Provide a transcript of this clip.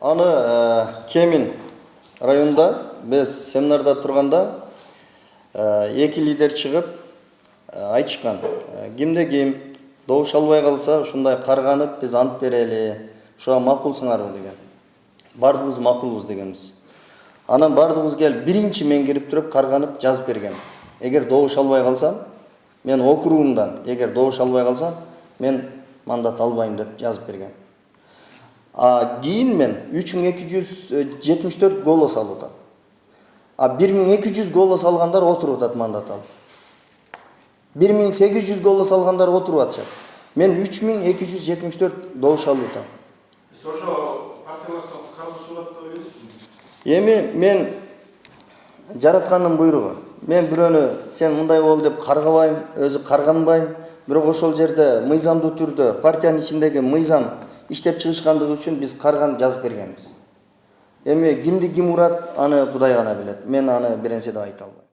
Аны Кемин районда біз семинарда тұрғанда екі лидер шығып айтышқан. Кимде-ким добуш албай қалса, ушундай карганып біз ант берели, ушуга макулсыңарбы деген. Бардыгыбыз макулбуз дегенбиз. Анан бардыгыбыз келип биринчи мен кирип туруп карганып жазып берген. Эгер добуш албай калсам, мен округумдан эгер добуш албай калсам, мен мандат албайм деп жазып берген. Кийин мен 3274 голос алып атам. 1200 голос алгандар отуруп атат мандат алып. 1800 голос алгандар отуруп атышат. Мен 3274 добуш алып атам. Эми мен жараткандын буйругу. Мен бирөөнү сен мындай бол деп каргабайм, өзү карганбайм. Бирок ошол жерде мыйзамдуу түрдө партиянын ичиндеги мыйзам иштеп чыгышкандыгы үчүн биз карган жазып бергенбиз. Эми кимди ким урат, аны Кудай гана билет. Мен аны бир нерсе деп айта албайм.